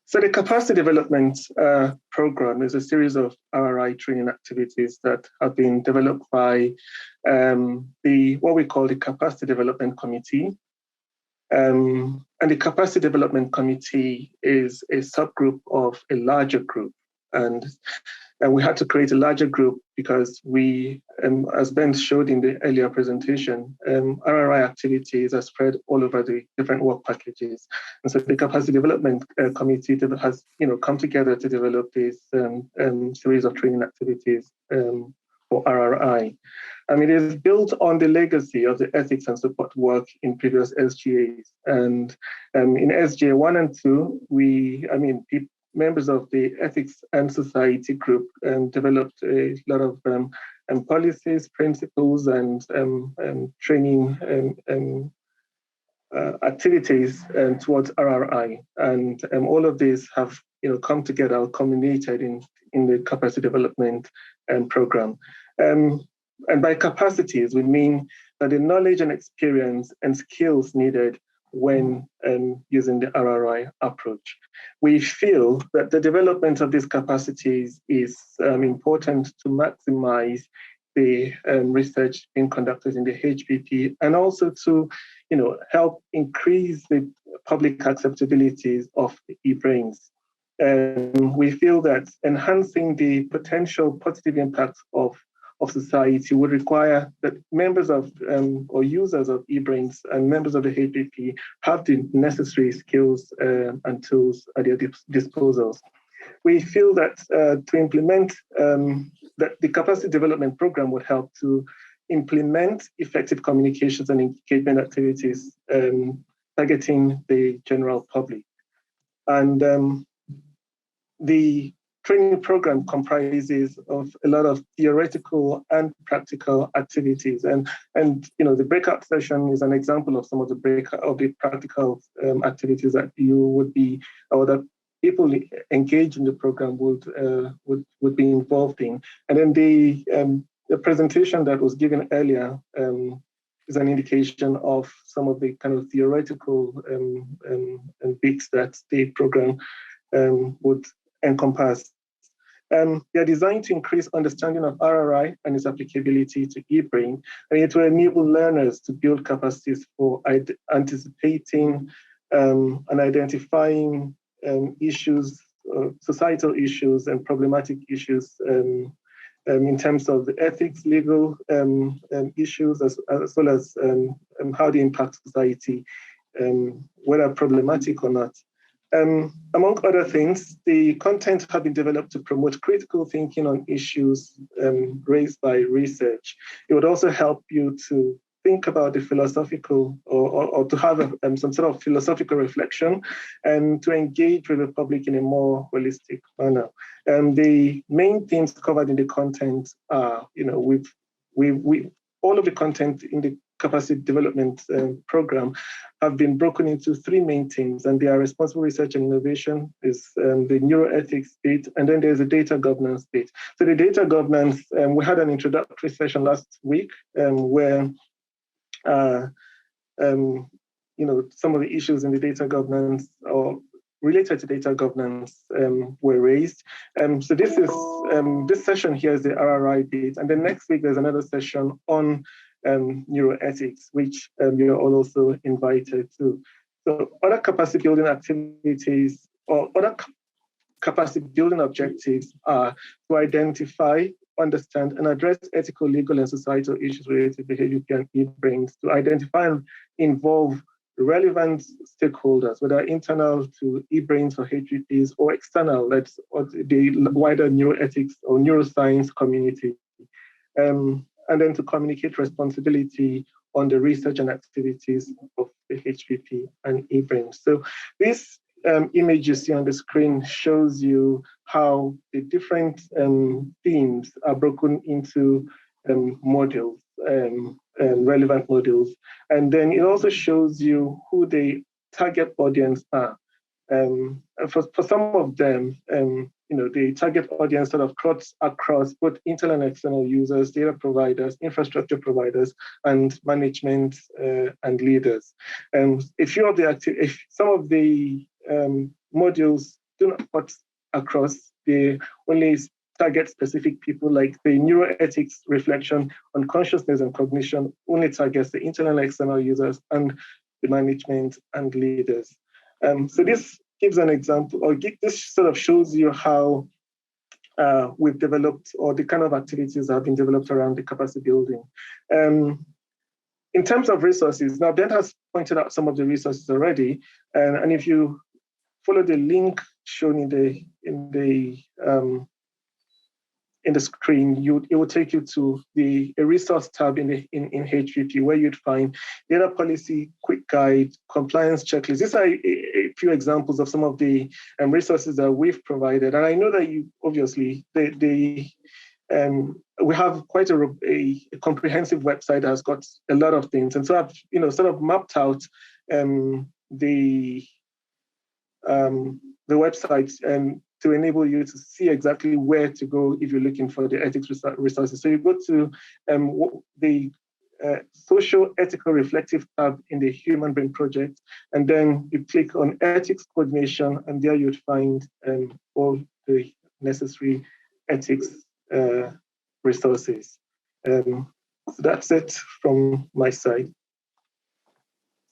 So the capacity development program is a series of RRI training activities that have been developed by what we call the Capacity Development Committee. And the Capacity Development Committee is a subgroup of a larger group. And we had to create a larger group because we, as Ben showed in the earlier presentation, RRI activities are spread all over the different work packages. And so the Capacity Development Committee has come together to develop this series of training activities for RRI. It is built on the legacy of the ethics and support work in previous SGAs. And in SGA 1 and 2, members of the Ethics and Society group developed a lot of policies, principles, and training activities towards RRI. And all of these have come together or culminated in the capacity development program. And by capacities, we mean that the knowledge and experience and skills needed when using the RRI approach. We feel that the development of these capacities is important to maximize the research being conducted in the HPP, and also to help increase the public acceptability of the EBRAINS. We feel that enhancing the potential positive impact of society would require that members of or users of EBRAINS and members of the HPP have the necessary skills and tools at their disposals. We feel that to implement that the capacity development program would help to implement effective communications and engagement activities targeting the general public. And the training program comprises of a lot of theoretical and practical activities, and the breakout session is an example of some of the practical activities that you would be, or that people engaged in the program would be involved in. And then the presentation that was given earlier is an indication of some of the kind of theoretical bits that the program would encompass. They are designed to increase understanding of RRI and its applicability to eBrain, and it will enable learners to build capacities for anticipating and identifying issues, societal issues and problematic issues in terms of the ethics, legal issues, as well as how they impact society, whether problematic or not. Among other things, the content have been developed to promote critical thinking on issues raised by research. It would also help you to think about the philosophical or to have some sort of philosophical reflection and to engage with the public in a more holistic manner. The main themes covered in the content are, all of the content in the capacity development program have been broken into three main themes, and they are responsible research and innovation, is the neuroethics bit, and then there's a data governance bit. So the data governance, we had an introductory session last week where some of the issues in the data governance or related to data governance were raised. So this session here is the RRI bit, and then next week there's another session on neuroethics, which you're all also invited to. So other capacity building activities or other capacity building objectives are to identify, understand, and address ethical, legal, and societal issues related to behavior and eBrains, to identify and involve relevant stakeholders, whether internal to eBrains or HPPs or external, that's the wider neuroethics or neuroscience community. And then to communicate responsibility on the research and activities of the HPP and eBrains. So this image you see on the screen shows you how the different themes are broken into modules, relevant modules. And then it also shows you who the target audience are. For some of them, the target audience sort of cuts across both internal and external users, data providers, infrastructure providers, and management and leaders. Some of the modules do not put across. They only target specific people, like the neuroethics reflection on consciousness and cognition only targets the internal and external users and the management and leaders. So this gives an example, or this sort of shows you how we've developed, or the kind of activities that have been developed around the capacity building. In terms of resources, now Ben has pointed out some of the resources already, and if you follow the link shown in the screen, it will take you to a resource tab in HPP, where you'd find data policy, quick guide, compliance checklist. These are a few examples of some of the resources that we've provided. And I know that you obviously, we have quite a comprehensive website that has got a lot of things. And so I've sort of mapped out the website to enable you to see exactly where to go if you're looking for the ethics resources. So you go to the social ethical reflective tab in the Human Brain Project, and then you click on ethics coordination, and there you'd find all the necessary ethics resources. So that's it from my side.